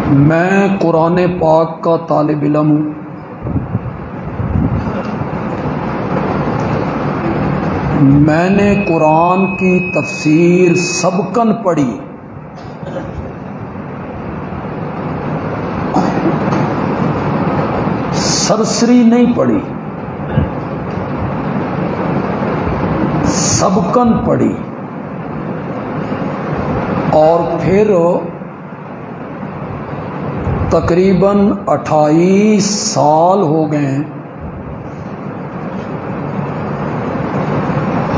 میں قرآن پاک کا طالب علم ہوں۔ میں نے قرآن کی تفسیر سبقاً پڑھی، سرسری نہیں پڑھی، سبقاً پڑھی، اور پھر تقریباً 28 سال ہو گئے ہیں۔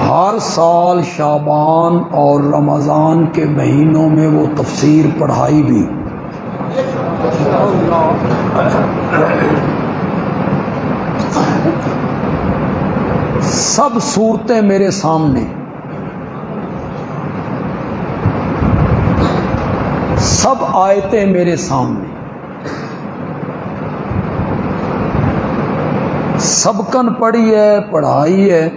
ہر سال شعبان اور رمضان کے مہینوں میں وہ تفسیر پڑھائی بھی۔ سب صورتیں میرے سامنے، سب آیتیں میرے سامنے، سبقاً پڑھی ہے، پڑھائی ہے۔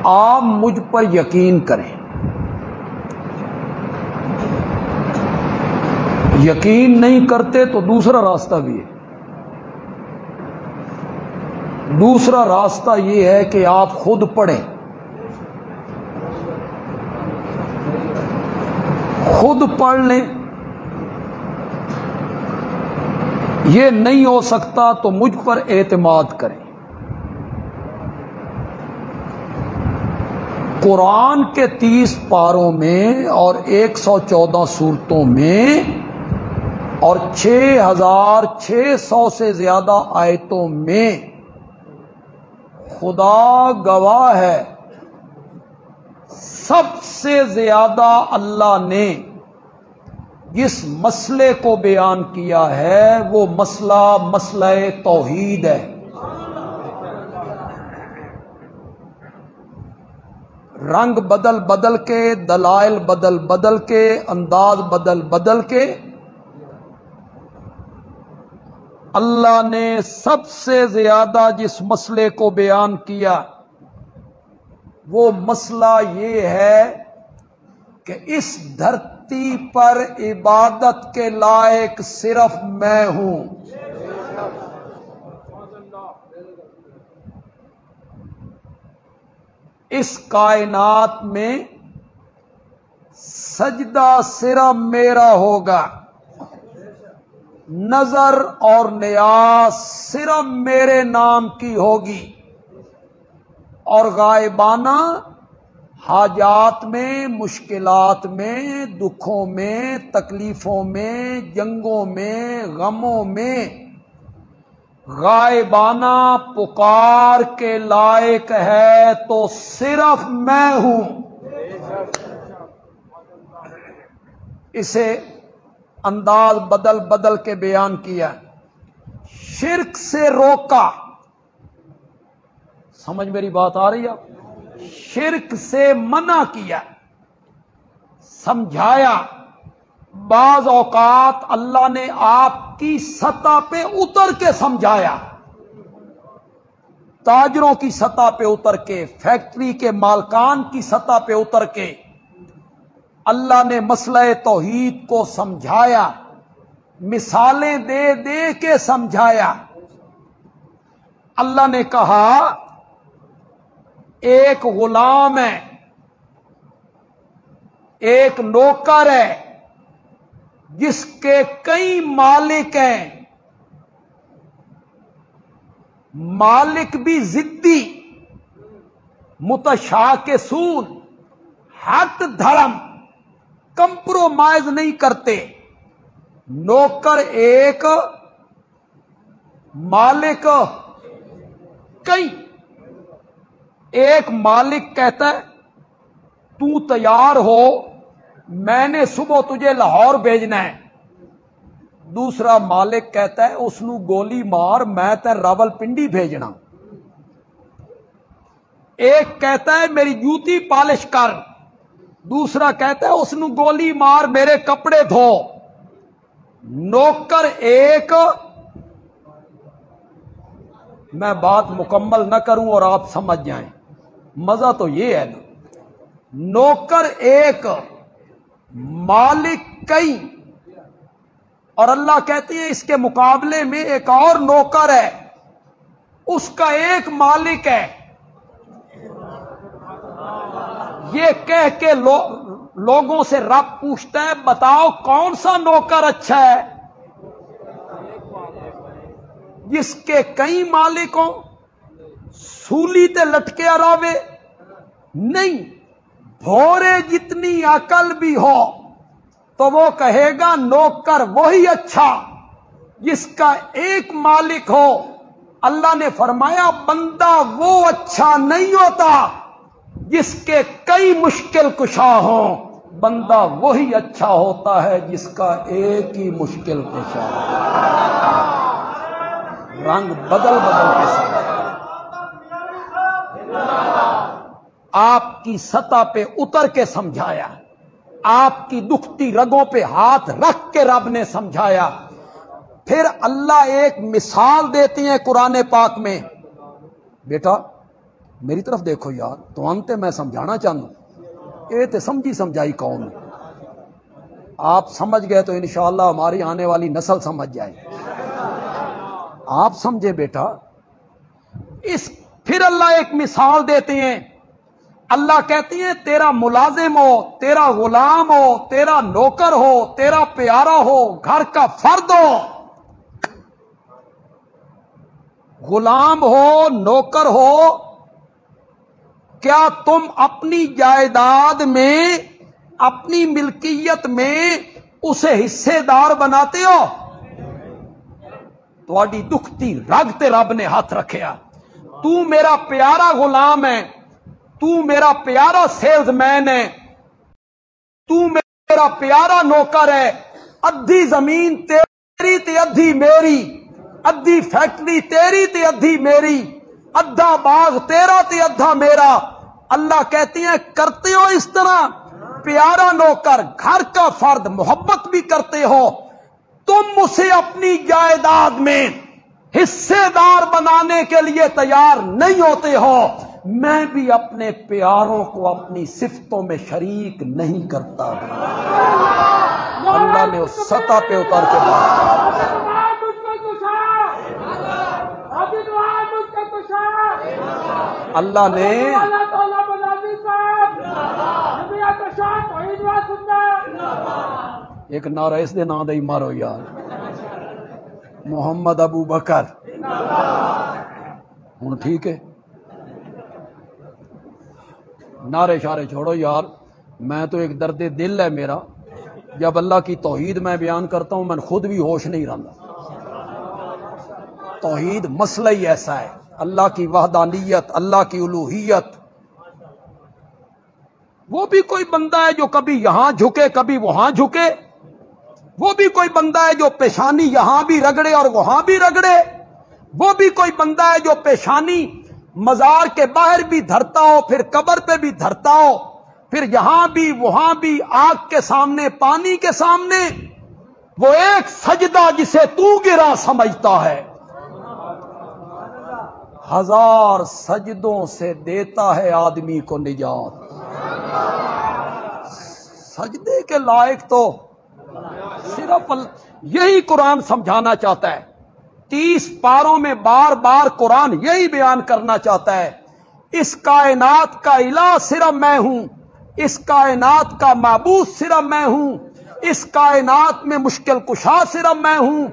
آپ مجھ پر یقین کریں، یقین نہیں کرتے تو دوسرا راستہ بھی ہے۔ دوسرا راستہ یہ ہے کہ آپ خود پڑھیں، خود پڑھ لیں۔ یہ نہیں ہو سکتا تو مجھ پر اعتماد کریں۔ قرآن کے 30 پاروں میں اور 114 صورتوں میں اور 6600 سے زیادہ آیتوں میں خدا گواہ ہے، سب سے زیادہ اللہ نے جس مسئلے کو بیان کیا ہے وہ مسئلہ توحید ہے۔ رنگ بدل بدل کے، دلائل بدل بدل کے، انداز بدل بدل کے اللہ نے سب سے زیادہ جس مسئلے کو بیان کیا وہ مسئلہ یہ ہے کہ اس دھرتی پر عبادت کے لائق صرف میں ہوں۔ اس کائنات میں سجدہ صرف میرا ہوگا، نظر اور نیاز صرف میرے نام کی ہوگی، اور غائبانہ حاجات میں، مشکلات میں، دکھوں میں، تکلیفوں میں، جنگوں میں، غموں میں غائبانہ پکار کے لائق ہے تو صرف میں ہوں۔ اسے انداز بدل بدل کے بیان کیا، شرک سے روکا۔ سمجھ میری بات آ رہی ہے؟ شرک سے منع کیا، سمجھایا۔ بعض اوقات اللہ نے آپ کی سطح پہ اتر کے سمجھایا، تاجروں کی سطح پہ اتر کے، فیکٹری کے مالکان کی سطح پہ اتر کے اللہ نے مسئلہ توحید کو سمجھایا، مثالیں دے دے کے سمجھایا۔ اللہ نے کہا ایک غلام ہے، ایک نوکر ہے جس کے کئی مالک ہیں، مالک بھی ضدی، متشاکسون، حق دھرم، کمپرومائز نہیں کرتے۔ نوکر ایک، مالک کئی۔ ایک مالک کہتا ہے تو تیار ہو، میں نے صبح تجھے لاہور بھیجنا ہے۔ دوسرا مالک کہتا ہے اس نو گولی مار، میں تے راول پنڈی بھیجنا۔ ایک کہتا ہے میری جوتی پالش کر، دوسرا کہتا ہے اس نو گولی مار، میرے کپڑے دھو۔ نوکر ایک، میں بات مکمل نہ کروں اور آپ سمجھ جائیں، مزہ تو یہ ہے نا۔ نوکر ایک، مالک کئی، اور اللہ کہتے ہیں اس کے مقابلے میں ایک اور نوکر ہے، اس کا ایک مالک ہے۔ یہ کہہ کے لوگوں سے رب پوچھتا ہے بتاؤ کون سا نوکر اچھا ہے، جس کے کئی مالک ہوں، سولی تے لٹکے اراوے نہیں، بھورے جتنی عقل بھی ہو تو وہ کہے گا نوکر وہی اچھا جس کا ایک مالک ہو۔ اللہ نے فرمایا بندہ وہ اچھا نہیں ہوتا جس کے کئی مشکل کشا ہوں، بندہ وہی اچھا ہوتا ہے جس کا ایک ہی مشکل کشا ہو۔ رنگ بدل بدل کے ساتھ آپ کی سطح پہ اتر کے سمجھایا، آپ کی دکھتی رگوں پہ ہاتھ رکھ کے رب نے سمجھایا۔ پھر اللہ ایک مثال دیتے ہیں قرآن پاک میں، بیٹا میری طرف دیکھو یار، تو انتے میں سمجھانا چاہوں، اے تے سمجھی سمجھائی قوم، آپ سمجھ گئے تو انشاءاللہ ہماری آنے والی نسل سمجھ جائے۔ آپ سمجھے بیٹا، پھر اللہ ایک مثال دیتے ہیں، اللہ کہتے ہیں تیرا ملازم ہو، تیرا غلام ہو، تیرا نوکر ہو، تیرا پیارا ہو، گھر کا فرد ہو، غلام ہو، نوکر ہو، کیا تم اپنی جائیداد میں، اپنی ملکیت میں اسے حصے دار بناتے ہو؟ تھوڑی دکھتی رگ تے رب نے ہاتھ رکھیا، تو میرا پیارا غلام ہے، تو میرا پیارا سیلز مین ہے، تو میرا پیارا نوکر ہے، ادھی زمین تیری تے ادھی میری، ادھی فیکٹری تیری تے ادھی میری، ادھا باغ تیرا تے ادھا میرا۔ اللہ کہتے ہیں کرتے ہو اس طرح؟ پیارا نوکر، گھر کا فرد، محبت بھی کرتے ہو، تم اسے اپنی جائیداد میں حصے دار بنانے کے لیے تیار نہیں ہوتے ہو، میں بھی اپنے پیاروں کو اپنی صفتوں میں شریک نہیں کرتا۔ اللہ نے اس سطح پہ اتر کے بات اللہ نے ایک نعرہ اس دے نام دے ہی مارو یار، محمد ابو بکر، ہوں ٹھیک ہے، نعرے شارے چھوڑو یار، میں تو ایک درد دل ہے میرا، جب اللہ کی توحید میں بیان کرتا ہوں میں خود بھی ہوش نہیں رہتا۔ توحید مسئلہ ہی ایسا ہے، اللہ کی وحدانیت، اللہ کی الوہیت۔ وہ بھی کوئی بندہ ہے جو کبھی یہاں جھکے کبھی وہاں جھکے، وہ بھی کوئی بندہ ہے جو پیشانی یہاں بھی رگڑے اور وہاں بھی رگڑے، وہ بھی کوئی بندہ ہے جو پیشانی مزار کے باہر بھی دھرتا ہو، پھر قبر پہ بھی دھرتا ہو، پھر یہاں بھی وہاں بھی، آگ کے سامنے، پانی کے سامنے، وہ ایک سجدہ جسے تو گرا سمجھتا ہے، ہزار سجدوں سے دیتا ہے آدمی کو نجات۔ سجدے کے لائق تو صرف یہی قرآن سمجھانا چاہتا ہے، 30 پاروں میں بار بار قرآن یہی بیان کرنا چاہتا ہے، اس کائنات کا الہ صرف میں ہوں، اس کائنات کا معبود صرف میں ہوں، اس کائنات میں مشکل کشا صرف میں ہوں،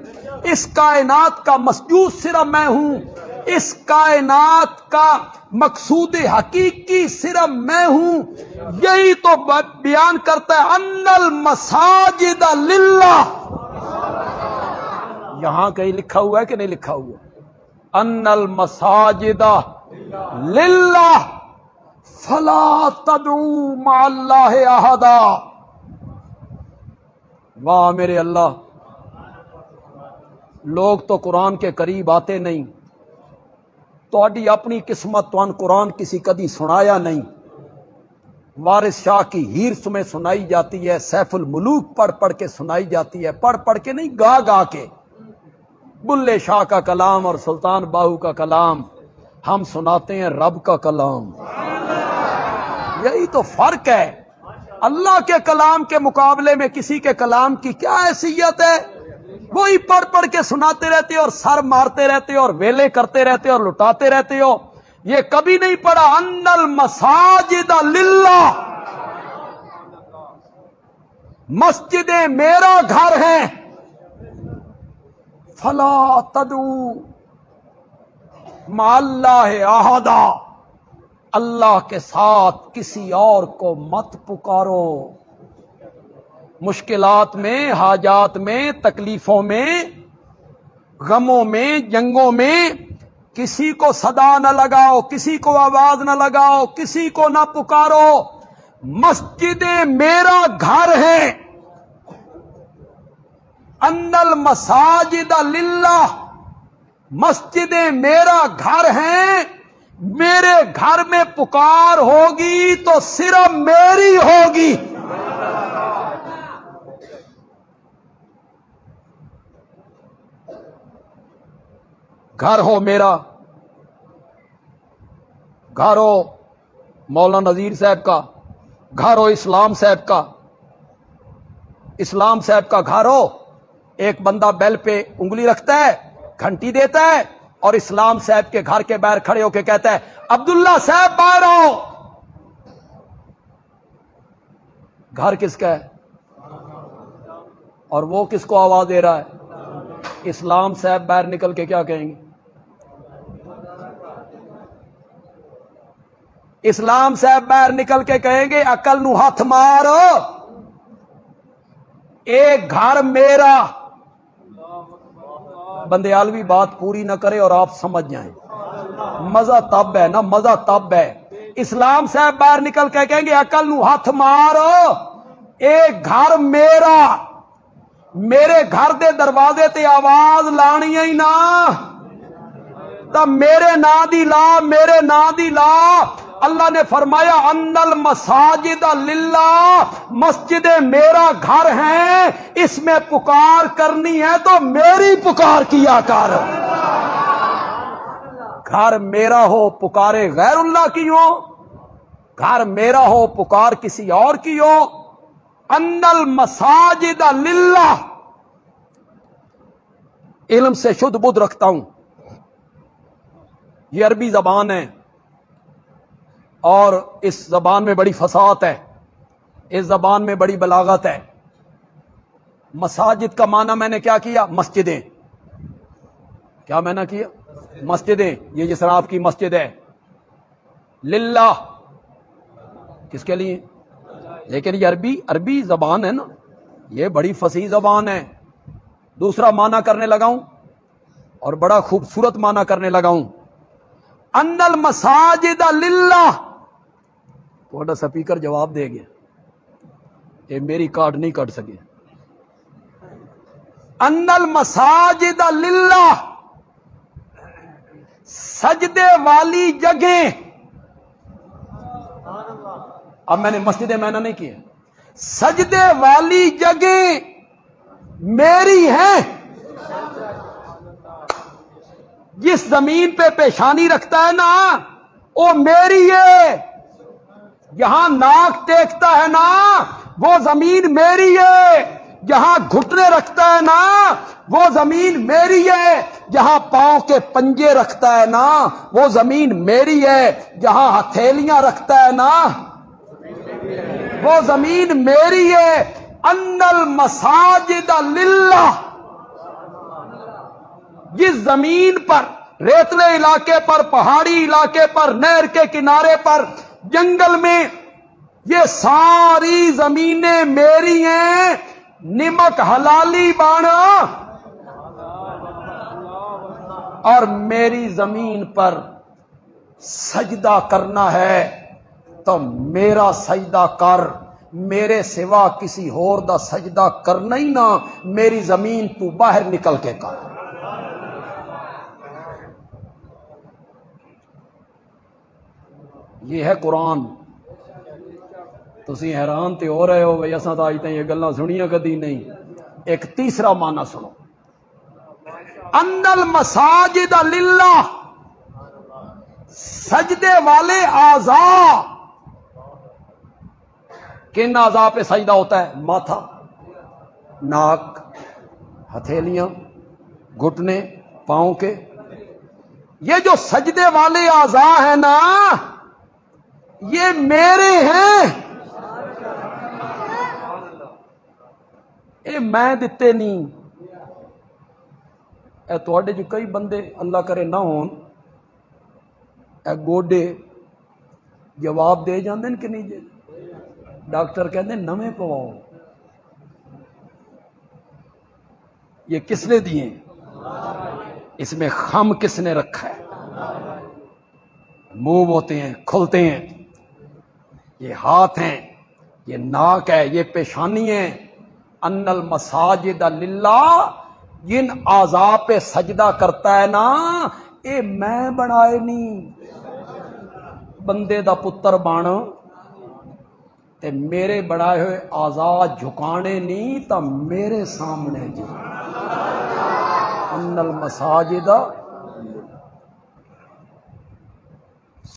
اس کائنات کا مسجود صرف میں ہوں، اس کائنات کا مقصود حقیقی صرف میں ہوں۔ یہی تو بیان کرتا ہے ان المساجد للہ۔ یہاں کہیں لکھا ہوا ہے کہ نہیں لکھا ہوا؟ ان المساجد للہ فلا تدعوا مع اللہ احدا۔ واہ میرے اللہ، لوگ تو قرآن کے قریب آتے نہیں، تہاڈی اپنی قسمت، توان قرآن کسی کدی سنایا نہیں۔ وارث شاہ کی ہیرس میں سنائی جاتی ہے، سیف الملوک پڑھ پڑھ کے سنائی جاتی ہے، پڑھ پڑھ کے نہیں، گا گا کے۔ بلے شاہ کا کلام اور سلطان باہو کا کلام، ہم سناتے ہیں رب کا کلام۔ یہی تو فرق ہے۔ اللہ کے کلام کے مقابلے میں کسی کے کلام کی کیا حیثیت ہے؟ وہی پڑھ پڑھ کے سناتے رہتے ہو اور سر مارتے رہتے ہو اور ویلے کرتے رہتے ہو اور لٹاتے رہتے ہو. یہ کبھی نہیں پڑھا ان المساجد للہ، مسجدیں میرا گھر ہیں، فلا تدعو مع اللہ احدا، اللہ کے ساتھ کسی اور کو مت پکارو. مشکلات میں، حاجات میں، تکلیفوں میں، غموں میں، جنگوں میں کسی کو صدا نہ لگاؤ، کسی کو آواز نہ لگاؤ، کسی کو نہ پکارو. مسجدیں میرا گھر ہے. ان المساجد للہ، مسجدیں میرا گھر ہیں. میرے گھر میں پکار ہوگی تو صرف میری ہوگی. گھر ہو میرا، گھر ہو مولانا نذیر صاحب کا، گھر ہو اسلام صاحب کا، اسلام صاحب کا گھر ہو. ایک بندہ بیل پہ انگلی رکھتا ہے، گھنٹی دیتا ہے، اور اسلام صاحب کے گھر کے باہر کھڑے ہو کے کہتا ہے عبداللہ صاحب باہر آؤ. گھر کس کا ہے؟ اور وہ کس کو آواز دے رہا ہے؟ اسلام صاحب باہر نکل کے کیا کہیں گے؟ اسلام صاحب باہر نکل کے کہیں گے عقل نو ہاتھ مار، ایک گھر میرا. بندیالوی بات پوری نہ کرے اور آپ سمجھ جائیں. مزہ تب ہے نا، مزہ تب ہے. اسلام صاحب باہر نکل کے کہیں گے عقل نو ہاتھ مار، ایک گھر میرا. میرے گھر دے دروازے تے آواز لانی ہی نا، تا میرے نا دی لا، میرے نا دی لا. اللہ نے فرمایا ان المساجد للہ، مسجدیں میرا گھر ہیں. اس میں پکار کرنی ہے تو میری پکار کیا کر. گھر میرا ہو پکارے غیر اللہ کی ہو، گھر میرا ہو پکار کسی اور کی ہو. ان المساجد للہ. علم سے شدھ بدھ رکھتا ہوں، یہ عربی زبان ہے اور اس زبان میں بڑی فصاحت ہے، اس زبان میں بڑی بلاغت ہے. مساجد کا معنی میں نے کیا کیا؟ مسجدیں. کیا میں نے کیا؟ مسجدیں. یہ جس طرح آپ کی مسجد ہے. للہ کس کے لیے؟ لیکن یہ عربی زبان ہے نا، یہ بڑی فصیح زبان ہے. دوسرا معنی کرنے لگا ہوں اور بڑا خوبصورت معنی کرنے لگا ہوں. ان المساجد للہ. تھوڑا سپیکر جواب دے گیا، یہ میری کارڈ نہیں کٹ سکے. ان المساجد للہ، سجدے والی جگہیں. اب میں نے مسجد مینا نہیں کیا، سجدے والی جگہیں میری ہیں. جس زمین پہ پیشانی رکھتا ہے نا وہ میری ہے. جہاں ناک ٹیکتا ہے نا وہ زمین میری ہے. جہاں گھٹنے رکھتا ہے نا وہ زمین میری ہے. جہاں پاؤں کے پنجے رکھتا ہے نا وہ زمین میری ہے. جہاں ہتھیلیاں رکھتا ہے نا وہ زمین میری ہے. ان المساجد للہ. جس زمین پر، ریتلے علاقے پر، پہاڑی علاقے پر، نہر کے کنارے پر، جنگل میں، یہ ساری زمینیں میری ہیں. نمک حلالی بانا، اور میری زمین پر سجدہ کرنا ہے تو میرا سجدہ کر. میرے سوا کسی اور دا سجدہ کرنا ہی نہ. میری زمین تو باہر نکل کے کر. یہ ہے قرآن. تسی حیران تے ہو رہے ہو بھئی اساں تو آج تک یہ گلاں سنیاں کدی نہیں. ایک تیسرا معنی سنو. ان المساجد للہ، سجدے والے اعضاء کن اعضاء پہ سجدہ ہوتا ہے؟ ماتھا، ناک، ہتھیلیاں، گھٹنے، پاؤں کے. یہ جو سجدے والے اعضاء ہیں نا یہ میرے ہیں، اے میں دیتے نہیں. اے تواڈے جو کئی بندے اللہ کرے نہ ہون اے گوڈے جواب دے جاندے کہ نہیں دے؟ ڈاکٹر کہتے ہیں نویں پواؤ. یہ کس نے دیے؟ اس میں خم کس نے رکھا ہے؟ موو ہوتے ہیں، کھلتے ہیں. یہ ہاتھ ہیں، یہ ناک ہے، یہ پیشانی ہے. ان المساجد للہ، جن اعضاء پہ سجدہ کرتا ہے نا اے میں بنائے نہیں. بندے دا پتر بن تے میرے بنائے ہوئے اعضاء جھکانے نہیں تا میرے سامنے جی. ان المساجد